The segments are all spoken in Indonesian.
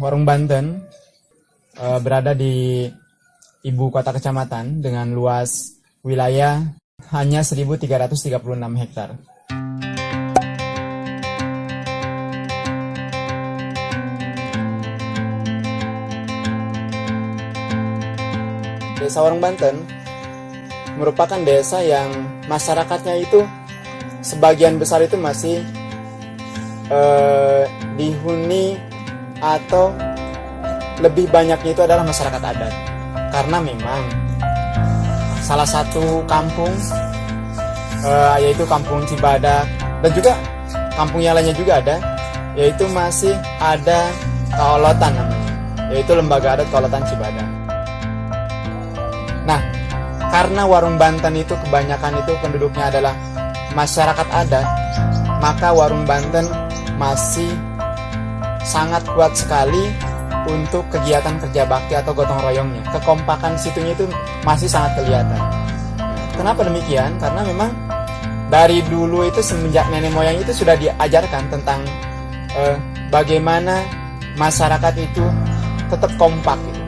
Warung Banten berada di ibu kota kecamatan dengan luas wilayah hanya 1.336 hektar. Desa Warung Banten merupakan desa yang masyarakatnya itu sebagian besar itu masih dihuni atau lebih banyaknya itu adalah masyarakat adat, karena memang salah satu kampung yaitu Kampung Cibadak dan juga kampung yang lainnya juga ada, yaitu masih ada Kaolotan namanya, yaitu Lembaga Adat Kaolotan Cibadak. Nah, karena Warung Banten itu kebanyakan itu penduduknya adalah masyarakat adat, maka Warung Banten masih sangat kuat sekali untuk kegiatan kerja bakti atau gotong royongnya. Kekompakan situnya itu masih sangat kelihatan. Kenapa demikian? Karena memang dari dulu itu semenjak nenek moyang itu sudah diajarkan tentang bagaimana masyarakat itu tetap kompak gitu.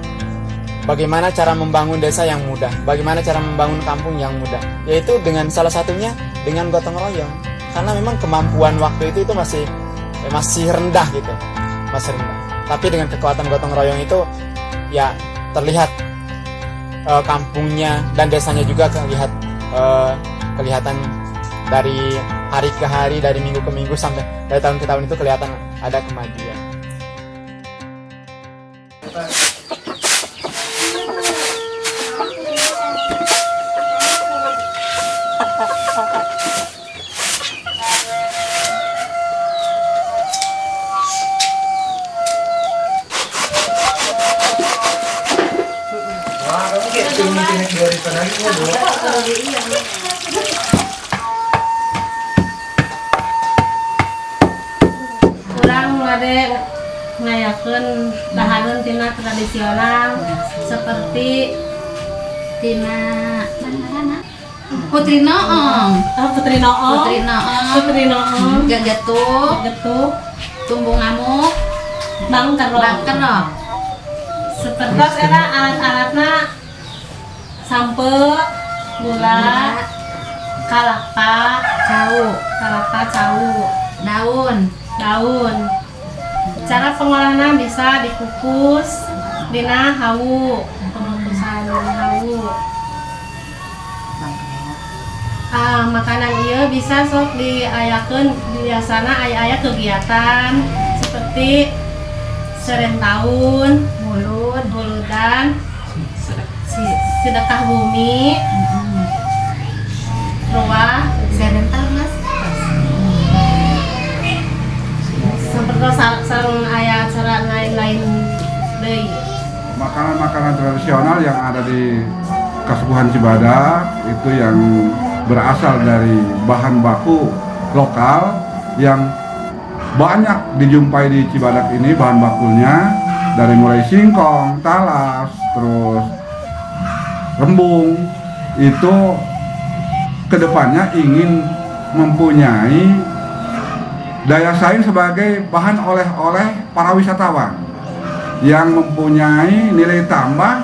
Bagaimana cara membangun desa yang mudah, bagaimana cara membangun kampung yang mudah, yaitu dengan salah satunya dengan gotong royong. Karena memang kemampuan waktu itu masih rendah gitu, masih rendah. Tapi dengan kekuatan gotong royong itu ya terlihat kampungnya dan desanya juga kelihatan dari hari ke hari, dari minggu ke minggu sampai dari tahun ke tahun itu kelihatan ada kemajuan. Kurang ngade ngayakeun dahareun tina tradisional seperti tina Putri Noong, Getuk, Tumbung Ngamuk, Bangkerok. Seperti era alat-alatna sampe, gula, kalapa, cau, daun. Cara pengolahannya bisa dikukus dina hawu, pengukusan hawu. Makanan ieu bisa sok diayakeun biasana aya kegiatan seperti serentaun, muludan, sedekah bumi, ruah, serentar mas. Seperti sareng aya acara lain-lain deui. Makanan-makanan tradisional yang ada di Kasepuhan Cibadak itu yang berasal dari bahan baku lokal yang banyak dijumpai di Cibadak ini. Bahan bakunya dari mulai singkong, talas, terus rembung, itu kedepannya ingin mempunyai daya saing sebagai bahan oleh-oleh para wisatawan yang mempunyai nilai tambah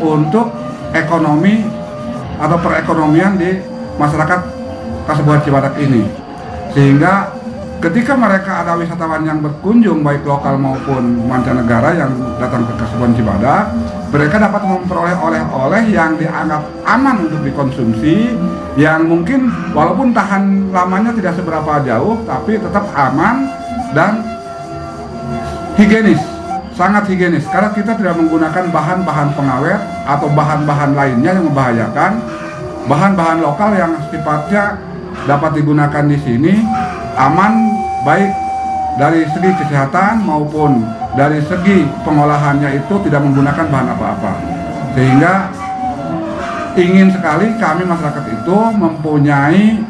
untuk ekonomi atau perekonomian di masyarakat Kasepuhan Cibadak ini. Sehingga ketika mereka ada wisatawan yang berkunjung baik lokal maupun mancanegara yang datang ke Kasepuhan Cibadak, mereka dapat memperoleh oleh-oleh yang dianggap aman untuk dikonsumsi, yang mungkin walaupun tahan lamanya tidak seberapa jauh tapi tetap aman dan higienis, sangat higienis, karena kita tidak menggunakan bahan-bahan pengawet atau bahan-bahan lainnya yang membahayakan. Bahan-bahan lokal yang sifatnya dapat digunakan di sini aman, baik dari segi kesehatan maupun dari segi pengolahannya itu tidak menggunakan bahan apa-apa. Sehingga ingin sekali kami masyarakat itu mempunyai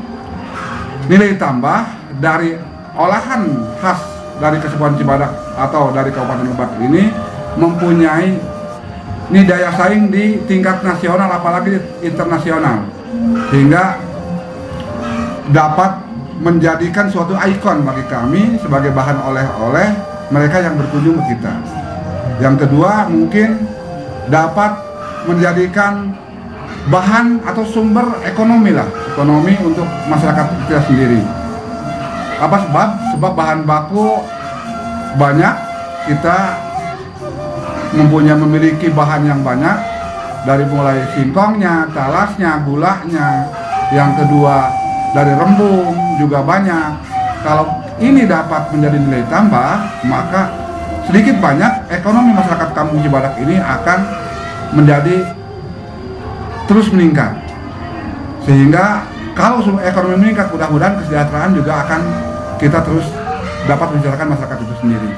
nilai tambah dari olahan khas dari Kasepuhan Cibadak atau dari Kabupaten Lebak ini, mempunyai ini daya saing di tingkat nasional apalagi internasional, sehingga dapat menjadikan suatu ikon bagi kami sebagai bahan oleh-oleh mereka yang berkunjung ke kita. Yang kedua mungkin dapat menjadikan bahan atau sumber ekonomi untuk masyarakat kita sendiri. Apa sebab? Sebab bahan baku banyak, kita memiliki bahan yang banyak, dari mulai singkongnya, talasnya, gulanya. Yang kedua dari rembung juga banyak. Kalau ini dapat menjadi nilai tambah, maka sedikit banyak ekonomi masyarakat Kampung Cibadak ini akan menjadi terus meningkat. Sehingga kalau ekonomi meningkat, mudah-mudahan kesejahteraan juga akan kita terus dapat membicarakan masyarakat itu sendiri.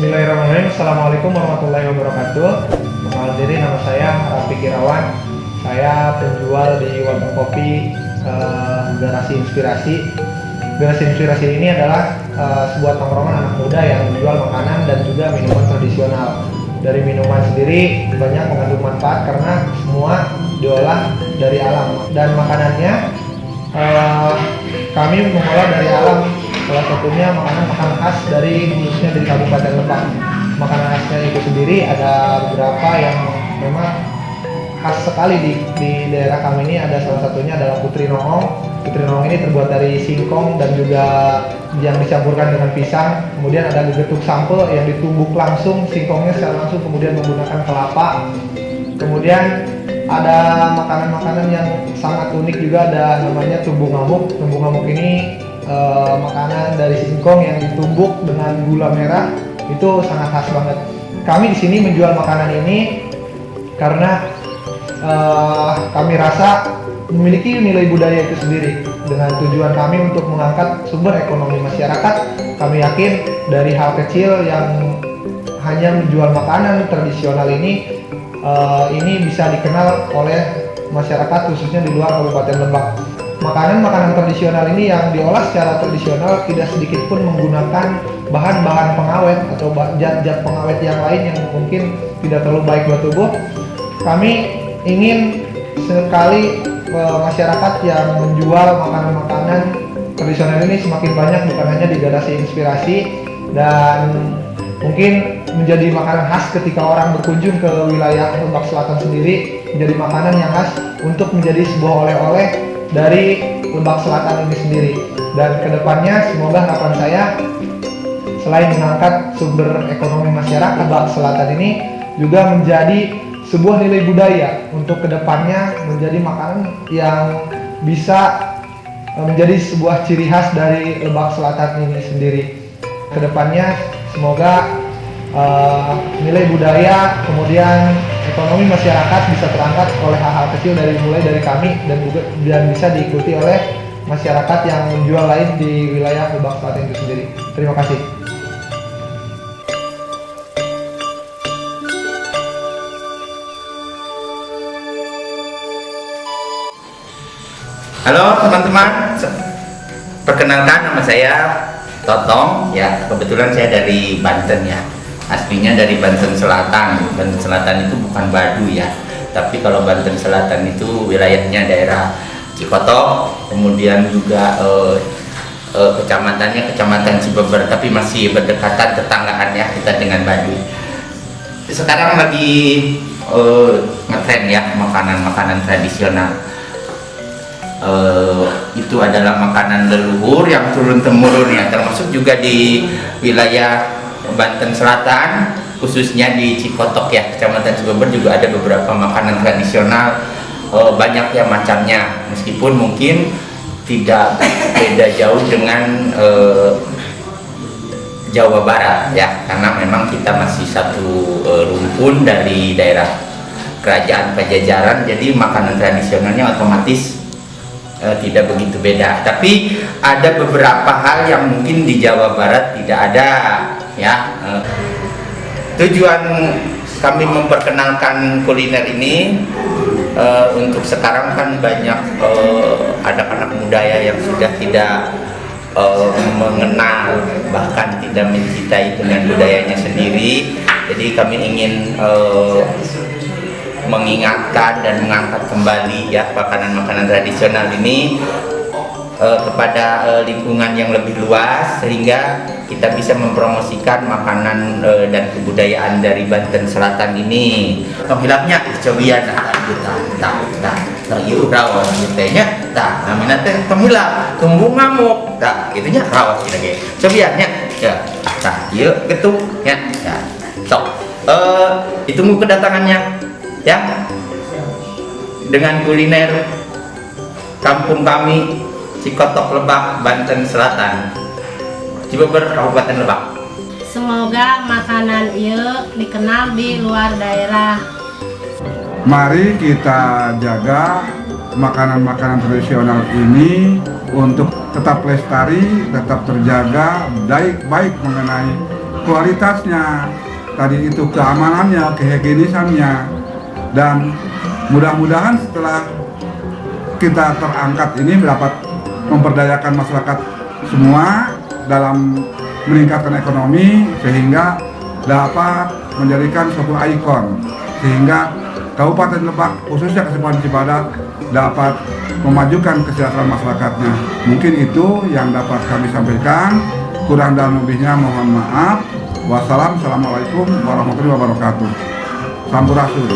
Bismillahirrahmanirrahim. Assalamualaikum warahmatullahi wabarakatuh. Perkenalkan diri, nama saya Rafi Kirawan. Saya penjual di warung kopi Garasi Inspirasi. Garasi Inspirasi ini adalah sebuah tongkrongan anak muda yang menjual makanan dan juga minuman tradisional. Dari minuman sendiri banyak mengandung manfaat karena semua diolah dari alam, dan makanannya kami mengolah dari alam. Salah satunya makanan khas dari khususnya dari Kabupaten Lebak. Makanan khasnya itu sendiri ada beberapa yang memang khas sekali di daerah kami ini. Ada salah satunya adalah Putri Nohong. Putri Nohong ini terbuat dari singkong dan juga yang dicampurkan dengan pisang. Kemudian ada getuk sampo yang ditumbuk langsung singkongnya secara langsung, kemudian menggunakan kelapa. Kemudian ada makanan-makanan yang sangat unik juga, ada namanya tumbu ngamuk. Tumbu ngamuk ini makanan dari singkong yang ditumbuk dengan gula merah, itu sangat khas banget. Kami di sini menjual makanan ini karena kami rasa memiliki nilai budaya itu sendiri. Dengan tujuan kami untuk mengangkat sumber ekonomi masyarakat, kami yakin dari hal kecil yang hanya menjual makanan tradisional ini bisa dikenal oleh masyarakat khususnya di luar Kabupaten Lebak. Makanan-makanan tradisional ini yang diolah secara tradisional tidak sedikit pun menggunakan bahan-bahan pengawet atau zat-zat pengawet yang lain yang mungkin tidak terlalu baik buat tubuh. Kami ingin sekali masyarakat yang menjual makanan-makanan tradisional ini semakin banyak, bukan hanya di Garasi Inspirasi, dan mungkin menjadi makanan khas ketika orang berkunjung ke wilayah Lebak Selatan sendiri, menjadi makanan yang khas untuk menjadi sebuah oleh-oleh dari Lebak Selatan ini sendiri. Dan kedepannya semoga harapan saya, selain mengangkat sumber ekonomi masyarakat Lebak Selatan ini, juga menjadi sebuah nilai budaya untuk kedepannya menjadi makanan yang bisa menjadi sebuah ciri khas dari Lebak Selatan ini sendiri. Kedepannya semoga nilai budaya, kemudian ekonomi masyarakat bisa terangkat oleh hal-hal kecil mulai dari kami, dan bisa diikuti oleh masyarakat yang menjual lain di wilayah Lebak Selatan itu sendiri. Terima kasih. Halo teman-teman, perkenalkan nama saya Totong ya. Kebetulan saya dari Banten ya, aslinya dari Banten Selatan. Banten Selatan itu bukan Baduy ya, tapi kalau Banten Selatan itu wilayahnya daerah Cikotok, kemudian juga kecamatannya Kecamatan Cibeber, tapi masih berdekatan tetanggaan ya kita dengan Baduy. Sekarang lagi ngetren ya makanan-makanan tradisional. Itu adalah makanan leluhur yang turun-temurun ya, termasuk juga di wilayah Banten Selatan khususnya di Cikotok ya, Kecamatan Cibeber juga ada beberapa makanan tradisional, banyak ya macamnya, meskipun mungkin tidak beda jauh dengan Jawa Barat ya, karena memang kita masih satu rumpun dari daerah Kerajaan Pajajaran, jadi makanan tradisionalnya otomatis tidak begitu beda. Tapi ada beberapa hal yang mungkin di Jawa Barat tidak ada ya. Tujuan kami memperkenalkan kuliner ini untuk sekarang kan banyak anak-anak muda ya yang sudah tidak mengenal, bahkan tidak mencintai dengan budayanya sendiri. Jadi kami ingin mengingatkan dan mengangkat kembali ya makanan-makanan tradisional ini kepada lingkungan yang lebih luas, sehingga kita bisa mempromosikan makanan dan kebudayaan dari Banten Selatan ini. Hilapnya cobian yuk rawas gitenya namina teh hilap tumbuh ngamuk itunya rawas lagi cobiannya ya yuk getuk ya sok ditunggu kedatangannya ya, dengan kuliner kampung kami Cikotok Lebak, Banten Selatan, Cibeber, Kabupaten Lebak. Semoga makanan ieu dikenal di luar daerah. Mari kita jaga makanan-makanan tradisional ini untuk tetap lestari, tetap terjaga, baik mengenai kualitasnya, tadi itu keamanannya, kehigienisannya, dan mudah-mudahan setelah kita terangkat ini dapat memperdayakan masyarakat semua dalam meningkatkan ekonomi, sehingga dapat menjadikan suatu ikon, sehingga Kabupaten Lebak khususnya Kabupaten Cibadak dapat memajukan kesejahteraan masyarakatnya. Mungkin itu yang dapat kami sampaikan, kurang dan lebihnya mohon maaf. Wassalamualaikum warahmatullahi wabarakatuh. Sampurasun.